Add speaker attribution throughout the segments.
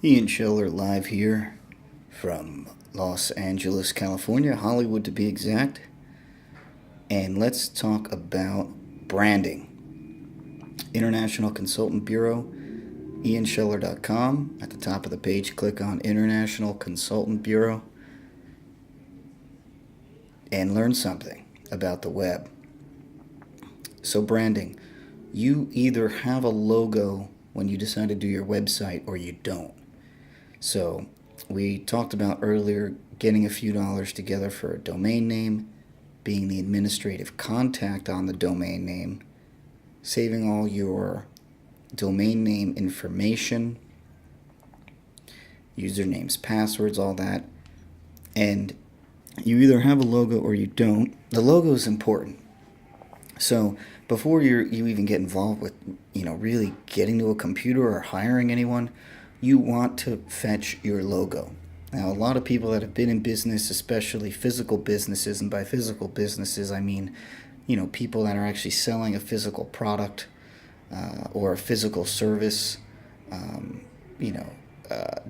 Speaker 1: Ian Scheller live here from Los Angeles, California, Hollywood to be exact. And let's talk about branding. International Consultant Bureau, ianscheller.com. At the top of the page, click on International Consultant Bureau and learn something about the web. So, branding. You either have a logo when you decide to do your website or you don't. So, we talked about earlier getting a few dollars together for a domain name, being the administrative contact on the domain name, saving all your domain name information, usernames, passwords, all that. And you either have a logo or you don't. The logo is important. So before you even get involved with, really getting to a computer or hiring anyone, you want to fetch your logo. Now, a lot of people that have been in business, especially physical businesses, and by physical businesses, I mean, people that are actually selling a physical product or a physical service, um,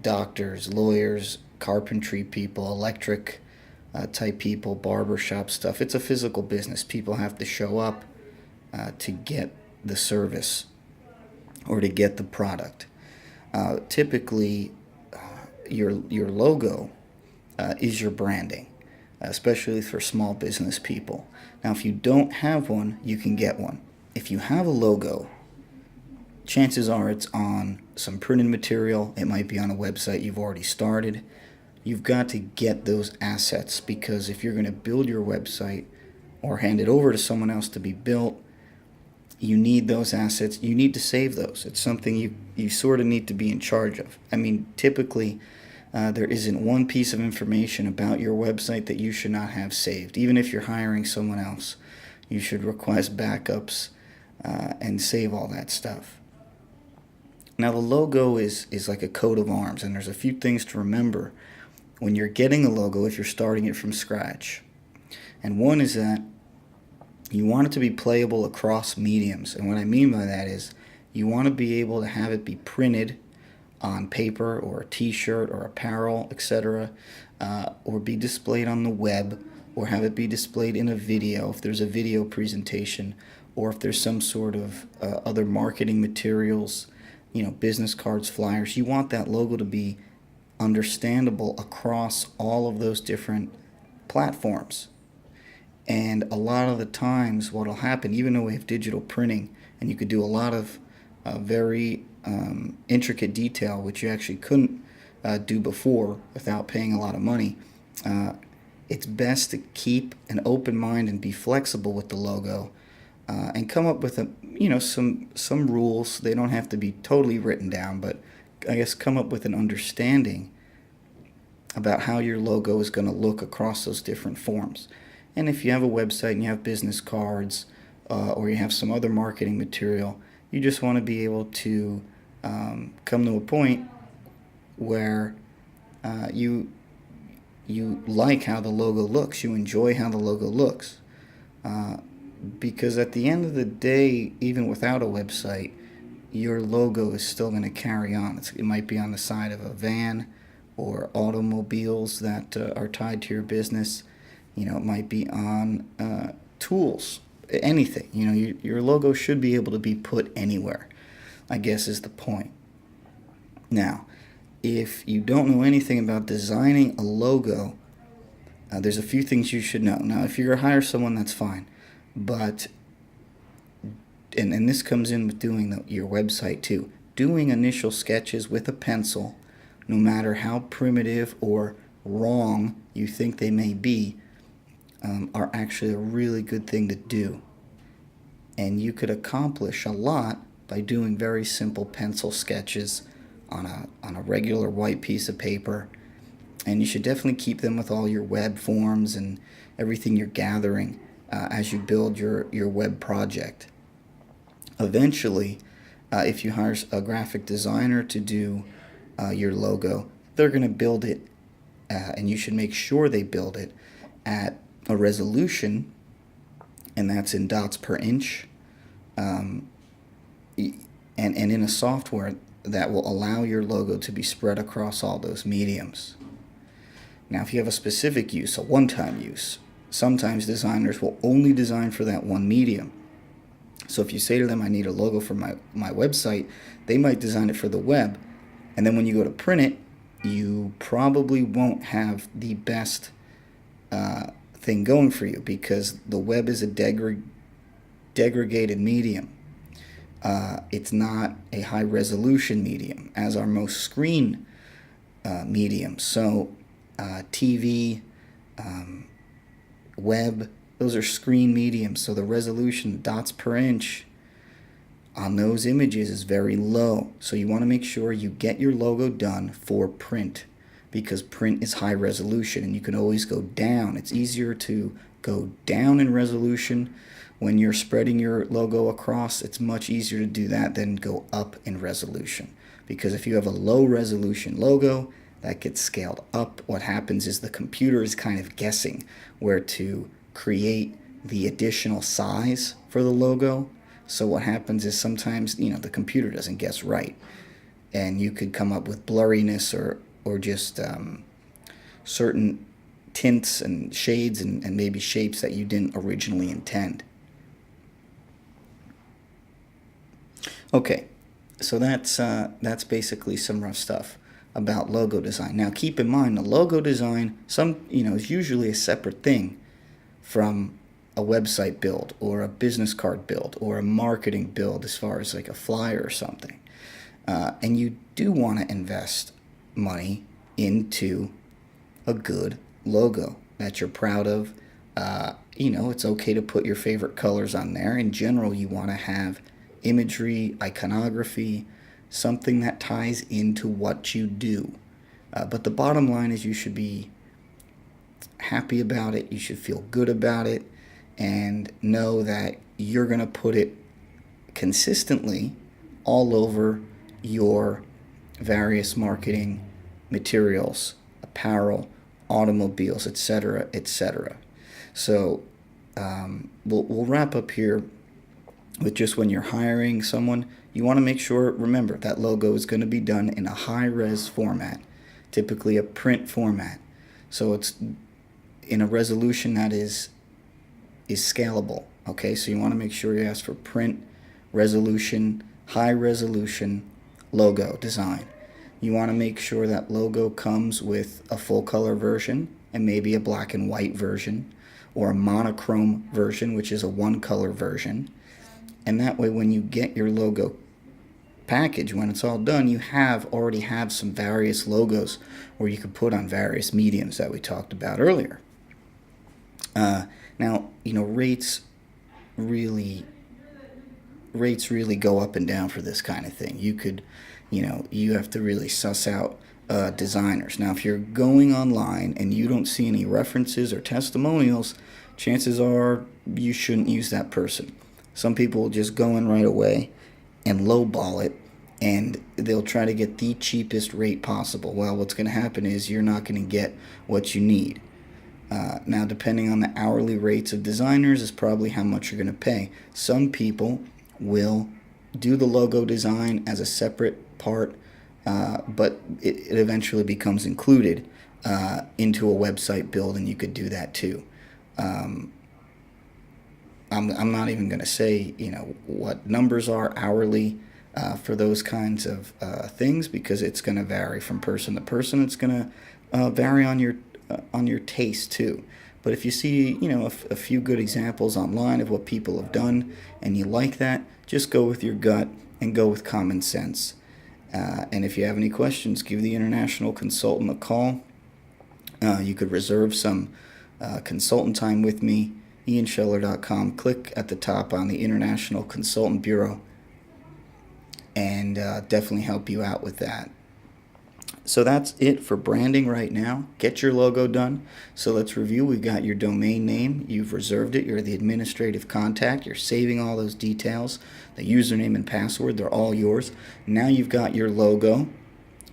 Speaker 1: doctors, lawyers, carpentry people, electric type people, barbershop stuff. It's a physical business. People have to show up to get the service or to get the product. Typically, your logo is your branding, especially for small business people. Now, if you don't have one, you can get one. If you have a logo, chances are it's on some printed material. It might be on a website you've already started. You've got to get those assets, because if you're going to build your website or hand it over to someone else to be built, you need those assets. You need to save those. It's something you sort of need to be in charge of. I mean, typically, there isn't one piece of information about your website that you should not have saved. Even if you're hiring someone else, you should request backups and save all that stuff. Now, the logo is like a coat of arms, and there's a few things to remember when you're getting a logo if you're starting it from scratch. And one is that you want it to be playable across mediums. And what I mean by that is you want to be able to have it be printed on paper or a t-shirt or apparel, etc., or be displayed on the web, or have it be displayed in a video if there's a video presentation, or if there's some sort of other marketing materials, business cards, flyers. You want that logo to be understandable across all of those different platforms. And a lot of the times what will happen, even though we have digital printing and you could do a lot of very intricate detail, which you actually couldn't do before without paying a lot of money, it's best to keep an open mind and be flexible with the logo, and come up with some rules. They don't have to be totally written down, but I guess come up with an understanding about how your logo is going to look across those different forms. And if you have a website and you have business cards, or you have some other marketing material, you just want to be able to come to a point where you like how the logo looks, you enjoy how the logo looks. Because at the end of the day, even without a website, your logo is still going to carry on. It might be on the side of a van or automobiles that are tied to your business. It might be on tools, anything. Your logo should be able to be put anywhere, I guess is the point. Now, if you don't know anything about designing a logo, there's a few things you should know. Now, if you're going to hire someone, that's fine. But, and this comes in with doing your website too, doing initial sketches with a pencil, no matter how primitive or wrong you think they may be, are actually a really good thing to do. And you could accomplish a lot by doing very simple pencil sketches on a regular white piece of paper. And you should definitely keep them with all your web forms and everything you're gathering as you build your web project. Eventually, if you hire a graphic designer to do your logo, they're going to build it, and you should make sure they build it at a resolution, and that's in dots per inch, and in a software that will allow your logo to be spread across all those mediums. Now, if you have a specific use, a one-time use, sometimes designers will only design for that one medium. So if you say to them, I need a logo for my website, they might design it for the web. And then when you go to print it, you probably won't have the best thing going for you, because the web is a degraded medium. It's not a high resolution medium, as are most screen mediums. So TV, web, those are screen mediums. So the resolution, dots per inch, on those images is very low. So you want to make sure you get your logo done for print, because print is high resolution and you can always go down. It's easier to go down in resolution when you're spreading your logo across. It's much easier to do that than go up in resolution, because if you have a low resolution logo that gets scaled up, what happens is the computer is kind of guessing where to create the additional size for the logo. So what happens is sometimes, the computer doesn't guess right, and you could come up with blurriness or just certain tints and shades and maybe shapes that you didn't originally intend. Okay, so that's basically some rough stuff about logo design. Now keep in mind, the logo design is usually a separate thing from a website build or a business card build or a marketing build, as far as like a flyer or something. And you do want to invest money into a good logo that you're proud of. It's okay to put your favorite colors on there. In general, you want to have imagery, iconography, something that ties into what you do. But the bottom line is you should be happy about it. You should feel good about it, and know that you're going to put it consistently all over your various marketing materials, apparel, automobiles, etc., etc. So we'll wrap up here with just when you're hiring someone, you want to make sure, remember, that logo is going to be done in a high-res format, typically a print format. So it's in a resolution that is scalable. Okay, so you want to make sure you ask for print resolution, high resolution logo design. You want to make sure that logo comes with a full color version and maybe a black and white version, or a monochrome version, which is a one color version. And that way, when you get your logo package, when it's all done, you already have some various logos where you could put on various mediums that we talked about earlier. Now, rates really go up and down for this kind of thing. You have to really suss out designers. Now, if you're going online and you don't see any references or testimonials, chances are you shouldn't use that person. Some people will just go in right away and lowball it, and they'll try to get the cheapest rate possible. Well, what's going to happen is you're not going to get what you need. Now, depending on the hourly rates of designers is probably how much you're going to pay. Some people will do the logo design as a separate part, but it eventually becomes included into a website build, and you could do that too. I'm not even going to say what numbers are hourly for those kinds of things, because it's going to vary from person to person. It's going to vary on your taste too. But if you see a few good examples online of what people have done and you like that, just go with your gut and go with common sense. And if you have any questions, give the International Consultant a call. You could reserve some consultant time with me, ianscheller.com. Click at the top on the International Consultant Bureau, and definitely help you out with that. So that's it for branding right now. Get your logo done. So let's review. We've got your domain name. You've reserved it. You're the administrative contact. You're saving all those details. The username and password, they're all yours. Now you've got your logo.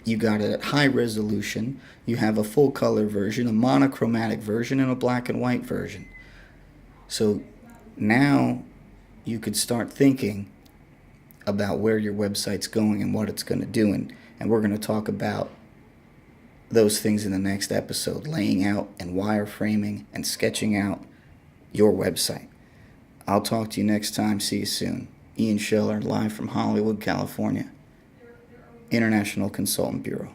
Speaker 1: You got it at high resolution. You have a full color version, a monochromatic version, and a black and white version. So now you could start thinking about where your website's going and what it's going to do. And we're going to talk about those things in the next episode, laying out and wireframing and sketching out your website. I'll talk to you next time. See you soon. Ian Scheller, live from Hollywood, California, International Consultant Bureau.